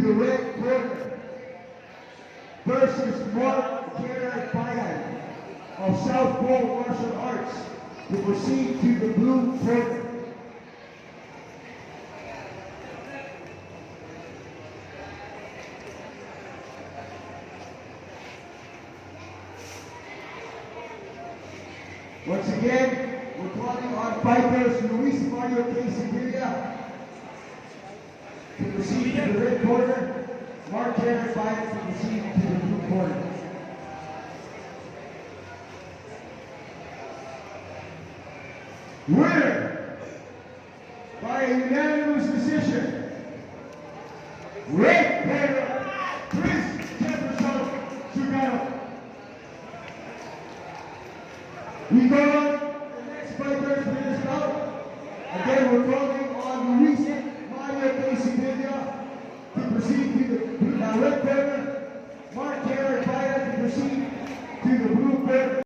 the red corner versus Mark Garrett Bayan of Southpaw Martial Arts to proceed to the blue corner. Once again, we're calling on fighters Luis Mario Quesadilla to proceed to the red corner, Mark Garrett Bayan to proceed to the blue corner. Winner by a unanimous decision, red corner, Chris Jefferson Sugano. We go on the next fighters for this bout. Again, we're calling on Luis Mario Quesadilla to proceed to the red corner, Mark Garrett Bayan to proceed to the